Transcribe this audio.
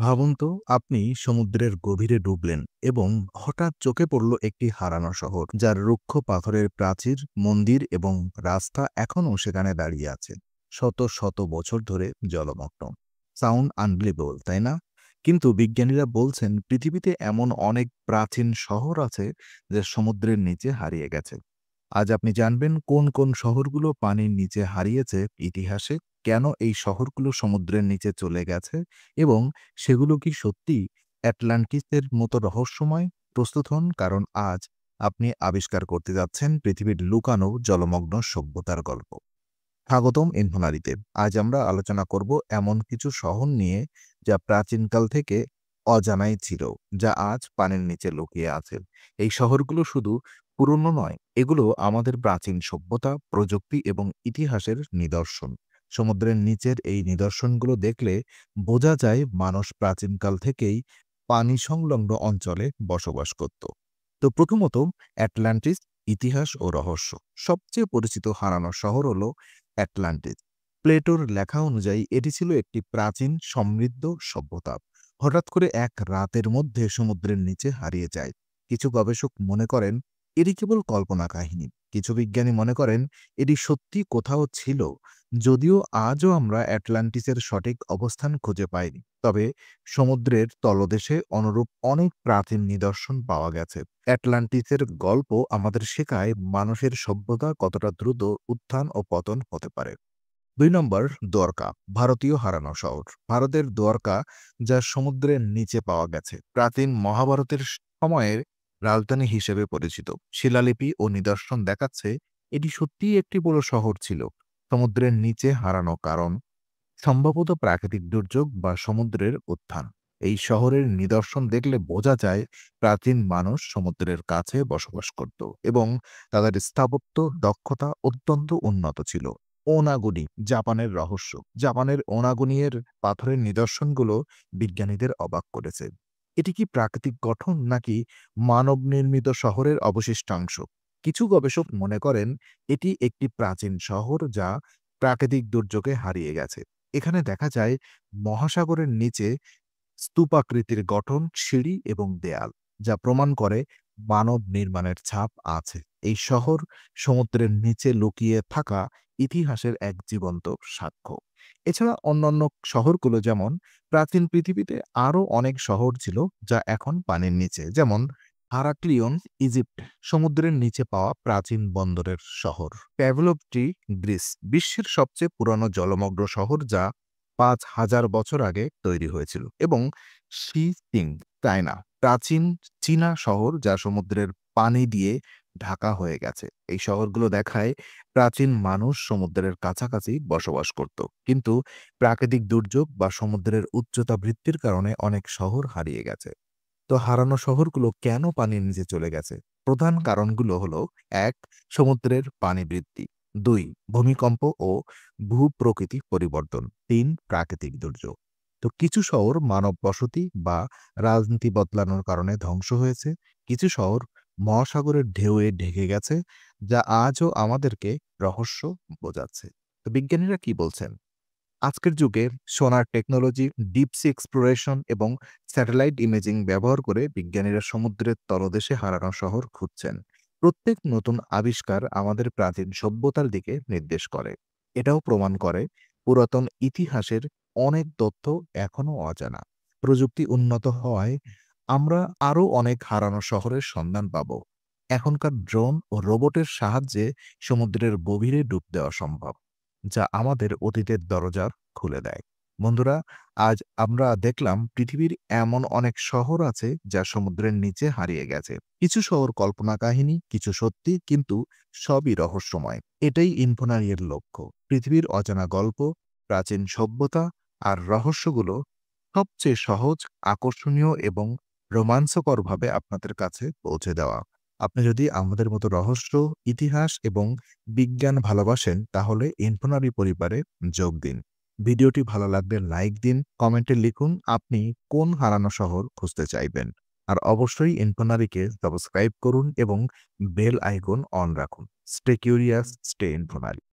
ভাবুন তো আপনি সমুদ্রের গভীরে ডুবলেন এবং হঠাৎ চোখে পড়ল একটি হারানো শহর যার রুক্ষ পাথরের প্রাচীর, মন্দির এবং রাস্তা এখনও সেখানে দাঁড়িয়ে আছে, শত শত বছর ধরে জলমগ্ন। সাউন্ড আনবিলিভেবল, তাই না? কিন্তু বিজ্ঞানীরা বলছেন পৃথিবীতে এমন অনেক প্রাচীন শহর আছে যা সমুদ্রের নিচে হারিয়ে গেছে। আজ আপনি জানবেন কোন কোন শহরগুলো পানির নিচে হারিয়েছে ইতিহাসে, কেন এই শহরগুলো সমুদ্রের নিচে চলে গেছে এবং সেগুলো কি সত্যি অ্যাটলান্টিসের মতো রহস্যময়। প্রস্তুত হন, কারণ আজ আপনি আবিষ্কার করতে যাচ্ছেন পৃথিবীর লুকানো জলমগ্ন সভ্যতার গল্প। স্বাগতম ইনফোনারিতে। আজ আমরা আলোচনা করব এমন কিছু শহর নিয়ে যা প্রাচীনকাল থেকে অজানাই ছিল, যা আজ পানির নিচে লুকিয়ে আছে। এই শহরগুলো শুধু পুরনো নয়, এগুলো আমাদের প্রাচীন সভ্যতা, প্রযুক্তি এবং ইতিহাসের নিদর্শন। সমুদ্রের নিচের এই নিদর্শনগুলো দেখলে বোঝা যায় মানুষ প্রাচীনকাল থেকেই পানি সংলগ্ন অঞ্চলে বসবাস করত। তো প্রথমত, অ্যাটলান্টিস, ইতিহাস ও রহস্য। সবচেয়ে পরিচিত হারানো শহর হল অ্যাটলান্টিস। প্লেটোর লেখা অনুযায়ী এটি ছিল একটি প্রাচীন সমৃদ্ধ সভ্যতা। হঠাৎ করে এক রাতের মধ্যে সমুদ্রের নিচে হারিয়ে যায়। কিছু গবেষক মনে করেন এটি কেবল কল্পনা কাহিনী, কিছু বিজ্ঞানী মনে করেন এটি সত্যি কোথাও ছিল। যদিও আজও আমরা অ্যাটলান্টিসের সঠিক অবস্থান খুঁজে পাইনি, তবে সমুদ্রের তলদেশে অনুরূপ অনেক প্রাচীন নিদর্শন পাওয়া গেছে। অ্যাটলান্টিসের গল্প আমাদের শেখায় মানুষের সভ্যতা কতটা দ্রুত উত্থান ও পতন হতে পারে। ২ নম্বর, দ্বারকা, ভারতীয় হারানো শহর। ভারতের দ্বারকা, যা সমুদ্রের নিচে পাওয়া গেছে, প্রাচীন মহাভারতের সময়ের রাজধানী হিসেবে পরিচিত। শিলালিপি ও নিদর্শন দেখাচ্ছে এটি সত্যিই একটি বড় শহর ছিল। সমুদ্রের নিচে হারানো কারণ সম্ভবত প্রাকৃতিক দুর্যোগ বা সমুদ্রের উত্থান। এই শহরের নিদর্শন দেখলে বোঝা যায় প্রাচীন মানুষ সমুদ্রের কাছে বসবাস করত এবং তাদের স্থাপত্য দক্ষতা অত্যন্ত উন্নত ছিল। ওনাগুনি, জাপানের রহস্য। জাপানের ওনাগুনিয়ের পাথরের নিদর্শনগুলো বিজ্ঞানীদের অবাক করেছে। এটি কি প্রাকৃতিক গঠন নাকি মানব নির্মিত শহরের অবশিষ্টাংশ? কিছু গবেষক মনে করেন এটি একটি প্রাচীন শহর যা প্রাকৃতিক দুর্যোগে হারিয়ে গেছে। এখানে দেখা যায় মহাসাগরের নিচে স্তূপাকৃতির গঠন, সিঁড়ি এবং দেয়াল, যা প্রমাণ করে মানব নির্মাণের ছাপ আছে। এই শহর সমুদ্রের নিচে লুকিয়ে থাকা ইতিহাসের এক জীবন্ত সাক্ষ্য। এছাড়া অন্যান্য শহরগুলো, যেমন প্রাচীন পৃথিবীতে আরও অনেক শহর ছিল যা এখন পানির নিচে, যেমন হারাক্লিয়ন, ইজিপ্ট, সমুদ্রের নিচে পাওয়া প্রাচীন বন্দরের শহর। প্যাভলভটি, গ্রিস, বিশ্বের সবচেয়ে পুরানো জলমগ্ন শহর যা ৫,০০০ বছর আগে তৈরি হয়েছিল। এবং শিচিং, চায়না, প্রাচীন চীনা শহর যা সমুদ্রের পানি দিয়ে ঢাকা হয়ে গেছে। এই শহরগুলো দেখায় প্রাচীন মানুষ সমুদ্রের কাছাকাছি বসবাস করত, কিন্তু প্রাকৃতিক দুর্যোগ বা সমুদ্রের উচ্চতা বৃদ্ধির কারণে অনেক শহর হারিয়ে গেছে। তো হারানো শহরগুলো কেন পানির নিচে চলে গেছে? প্রধান কারণগুলো হলো: ১. সমুদ্রের পানি বৃদ্ধি। ২. ভূমিকম্প ও ভূপ্রকৃতি পরিবর্তন। ৩. প্রাকৃতিক দুর্যোগ। তো কিছু শহর মানব বসতি বা রাজনীতি বদলানোর কারণে ধ্বংস হয়েছে। কিছু শহর মহাসাগরের ঢেউয়ে ঢেকে গেছে, যা আজও আমাদেরকে রহস্য বোঝাচ্ছে। তো বিজ্ঞানীরা কি বলছেন? আজকের যুগে সোনার টেকনোলজি, ডিপ সি এক্সপ্লোরেশন এবং স্যাটেলাইট ইমেজিং ব্যবহার করে বিজ্ঞানীরা সমুদ্রের তলদেশে হারানো শহর খুঁজছেন। প্রত্যেক নতুন আবিষ্কার আমাদের প্রাচীন সভ্যতার দিকে নির্দেশ করে। এটাও প্রমাণ করে পুরাতন ইতিহাসের অনেক তথ্য এখনও অজানা। প্রযুক্তি উন্নত হওয়ায় আমরা আরও অনেক হারানো শহরের সন্ধান পাব। এখনকার ড্রোন ও রোবটের সাহায্যে সমুদ্রের গভীরে ডুব দেওয়া সম্ভব, যা আমাদের অতীতের দরজা খুলে দেয়। বন্ধুরা, আজ আমরা দেখলাম পৃথিবীর এমন অনেক শহর আছে যা সমুদ্রের নিচে হারিয়ে গেছে। কিছু শহর কল্পনা কাহিনী, কিছু সত্যি, কিন্তু সবই রহস্যময়। এটাই ইনফোনারিয়ের লক্ষ্য: পৃথিবীর অজানা গল্প, প্রাচীন সভ্যতা আর রহস্যগুলো সবচেয়ে সহজ, আকর্ষণীয় এবং রোমাঞ্চকরভাবে আপনাদের কাছে পৌঁছে দেওয়া। আপনি যদি আমাদের মতো রহস্য, ইতিহাস এবং বিজ্ঞান ভালোবাসেন, তাহলে ইনফোনারি পরিবারে যোগ দিন। ভিডিওটি ভালো লাগলে লাইক দিন, কমেন্টে লিখুন আপনি কোন হারানো শহর খুঁজতে চাইবেন। আর অবশ্যই ইনফোনারিকে সাবস্ক্রাইব করুন এবং বেল আইকন অন রাখুন। Stay curious, stay ইনফোনারি।